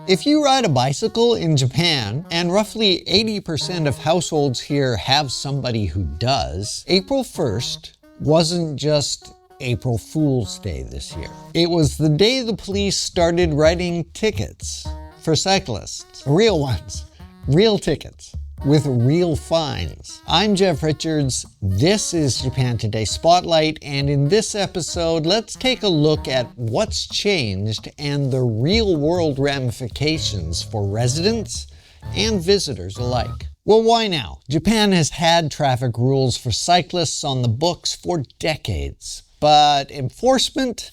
If you ride a bicycle in Japan, and roughly 80% of households here have somebody who does, April 1st wasn't just April Fool's Day this year. It was the day the police started writing tickets for cyclists. Real ones. Real tickets. With real fines. I'm Jeff Richards, this is Japan Today Spotlight, and in this episode, let's take a look at what's changed and the real-world ramifications for residents and visitors alike. Well, why now? Japan has had traffic rules for cyclists on the books for decades, but enforcement,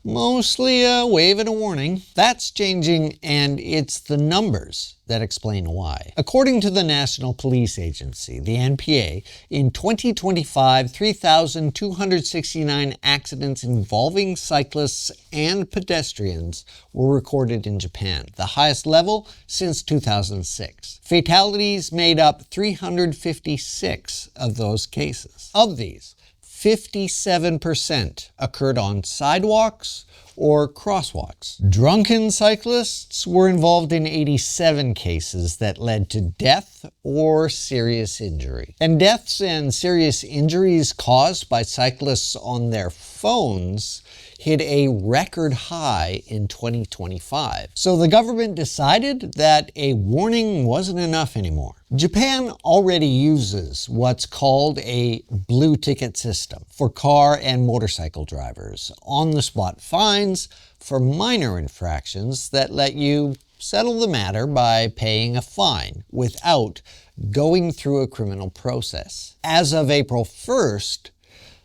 mostly a wave and a warning. That's changing, and it's the numbers that explain why. According to the National Police Agency, the NPA, in 2025, 3,269 accidents involving cyclists and pedestrians were recorded in Japan, the highest level since 2006. Fatalities made up 356 of those cases. Of these, 57% occurred on sidewalks or crosswalks. Drunken cyclists were involved in 87 cases that led to death or serious injury. And deaths and serious injuries caused by cyclists on their phones hit a record high in 2025. So the government decided that a warning wasn't enough anymore. Japan already uses what's called a blue ticket system for car and motorcycle drivers, on-the-spot fines for minor infractions that let you settle the matter by paying a fine without going through a criminal process. As of April 1st,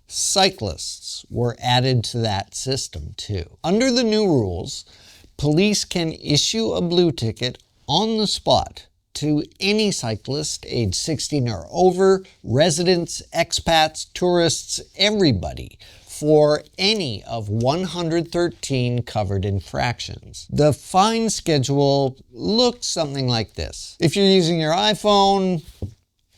cyclists were added to that system too. Under the new rules, police can issue a blue ticket on the spot to any cyclist age 16 or over, residents, expats, tourists, everybody, for any of 113 covered infractions. The fine schedule looks something like this. If you're using your iPhone,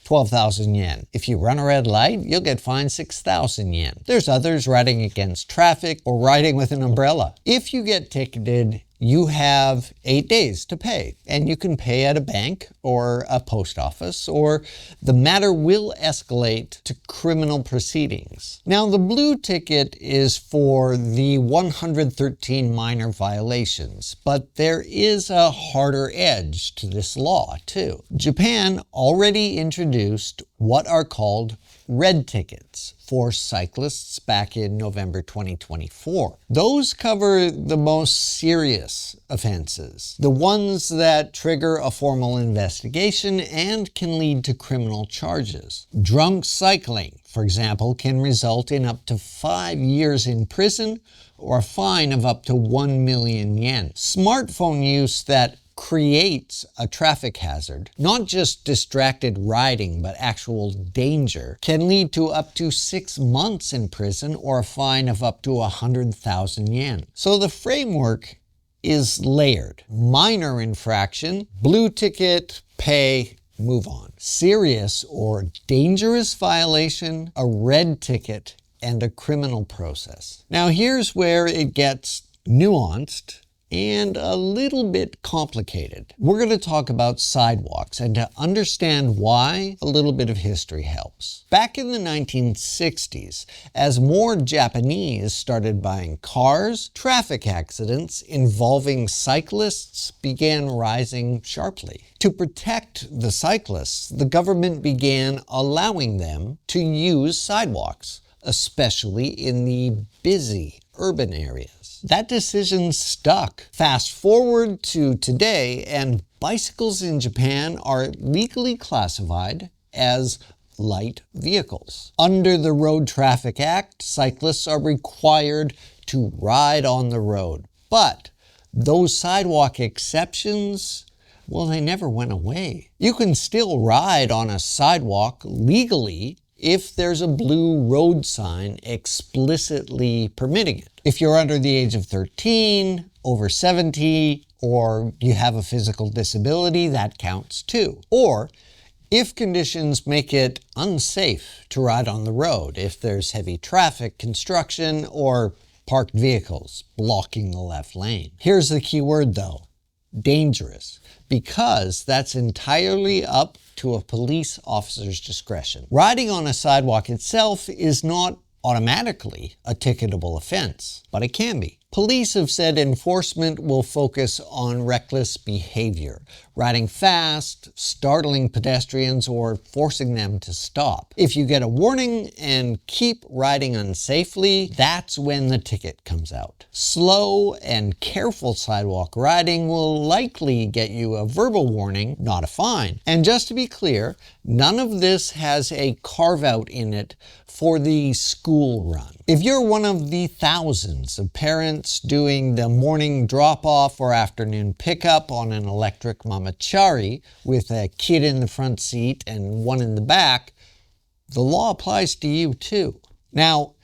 12,000 yen. If you run a red light, you'll get fined 6,000 yen. There's others riding against traffic or riding with an umbrella. If you get ticketed, you have 8 days to pay, and you can pay at a bank or a post office, or the matter will escalate to criminal proceedings. Now, the blue ticket is for the 113 minor violations, but there is a harder edge to this law, too. Japan already introduced what are called red tickets for cyclists back in November 2024. Those cover the most serious offenses, the ones that trigger a formal investigation and can lead to criminal charges. Drunk cycling, for example, can result in up to 5 years in prison or a fine of up to 1 million yen. Smartphone use that creates a traffic hazard, not just distracted riding, but actual danger, can lead to up to 6 months in prison or a fine of up to 100,000 yen. So the framework is layered. Minor infraction, blue ticket, pay, move on. Serious or dangerous violation, a red ticket, and a criminal process. Now here's where it gets nuanced and a little bit complicated. We're going to talk about sidewalks, and to understand why, a little bit of history helps. Back in the 1960s, as more Japanese started buying cars, traffic accidents involving cyclists began rising sharply. To protect the cyclists, the government began allowing them to use sidewalks, especially in the busy urban areas. That decision stuck. Fast forward to today, and bicycles in Japan are legally classified as light vehicles. Under the Road Traffic Act, cyclists are required to ride on the road. But those sidewalk exceptions, well, they never went away. You can still ride on a sidewalk legally if there's a blue road sign explicitly permitting it. If you're under the age of 13, over 70, or you have a physical disability, that counts too. Or if conditions make it unsafe to ride on the road, if there's heavy traffic, construction, or parked vehicles blocking the left lane. Here's the key word though, dangerous, because that's entirely up to a police officer's discretion. Riding on a sidewalk itself is not automatically a ticketable offense, but it can be. Police have said enforcement will focus on reckless behavior, riding fast, startling pedestrians, or forcing them to stop. If you get a warning and keep riding unsafely, that's when the ticket comes out. Slow and careful sidewalk riding will likely get you a verbal warning, not a fine. And just to be clear, none of this has a carve-out in it for the school run. If you're one of the thousands of parents doing the morning drop-off or afternoon pickup on an electric mamachari with a kid in the front seat and one in the back, the law applies to you too. Now,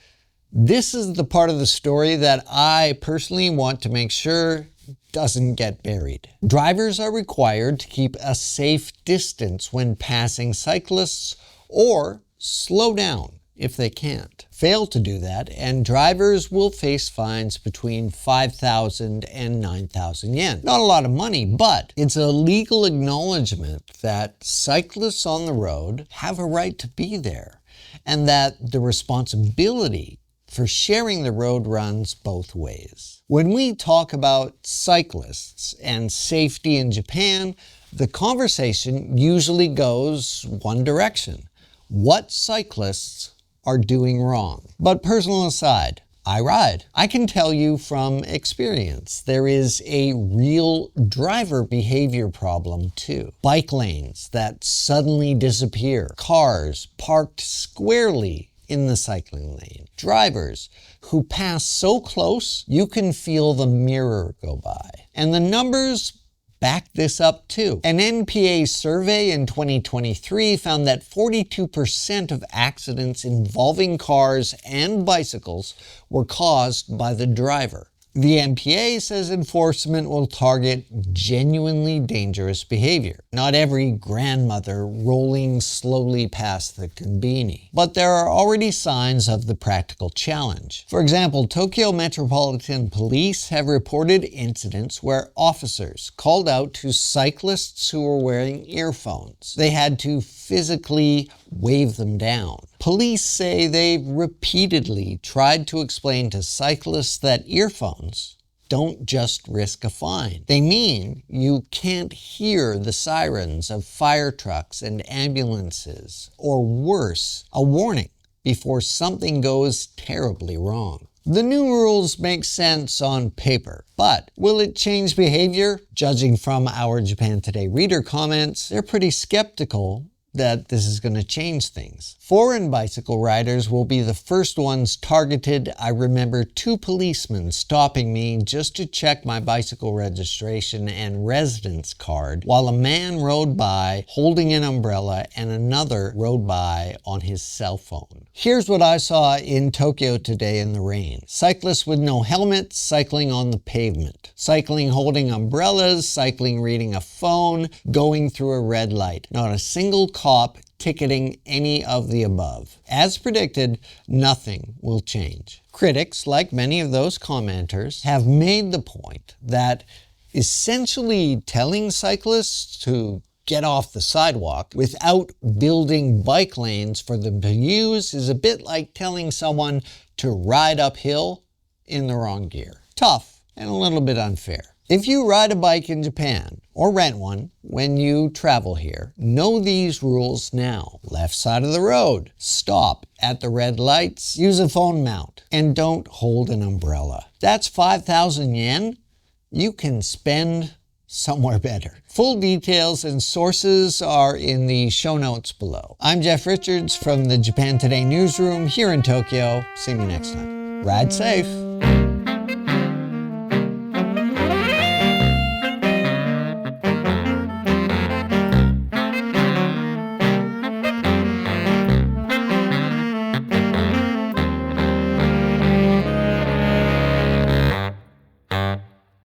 this is the part of the story that I personally want to make sure doesn't get buried. Drivers are required to keep a safe distance when passing cyclists or slow down if they can't. Fail to do that, and drivers will face fines between 5,000 and 9,000 yen. Not a lot of money, but it's a legal acknowledgement that cyclists on the road have a right to be there, and that the responsibility for sharing the road runs both ways. When we talk about cyclists and safety in Japan, the conversation usually goes one direction: what cyclists are doing wrong. But personal aside, I ride. I can tell you from experience, there is a real driver behavior problem too. Bike lanes that suddenly disappear, cars parked squarely in the cycling lane, drivers who pass so close you can feel the mirror go by. And the numbers back this up too. An NPA survey in 2023 found that 42% of accidents involving cars and bicycles were caused by the driver. The NPA says enforcement will target genuinely dangerous behavior. Not every grandmother rolling slowly past the konbini. But there are already signs of the practical challenge. For example, Tokyo Metropolitan Police have reported incidents where officers called out to cyclists who were wearing earphones. They had to physically wave them down. Police say they've repeatedly tried to explain to cyclists that earphones don't just risk a fine. They mean you can't hear the sirens of fire trucks and ambulances, or worse, a warning before something goes terribly wrong. The new rules make sense on paper, but will it change behavior? Judging from our Japan Today reader comments, they're pretty skeptical that this is going to change things. Foreign bicycle riders will be the first ones targeted. I remember 2 policemen stopping me just to check my bicycle registration and residence card while a man rode by holding an umbrella and another rode by on his cell phone. Here's what I saw in Tokyo today in the rain. Cyclists with no helmets cycling on the pavement. Cycling holding umbrellas, cycling reading a phone, going through a red light. Not a single cop ticketing any of the above. As predicted, nothing will change. Critics, like many of those commenters, have made the point that essentially telling cyclists to get off the sidewalk without building bike lanes for them to use is a bit like telling someone to ride uphill in the wrong gear. Tough and a little bit unfair. If you ride a bike in Japan, or rent one when you travel here, know these rules now. Left side of the road, stop at the red lights, use a phone mount, and don't hold an umbrella. That's 5,000 yen you can spend somewhere better. Full details and sources are in the show notes below. I'm Jeff Richards from the Japan Today newsroom here in Tokyo. See me next time. Ride safe.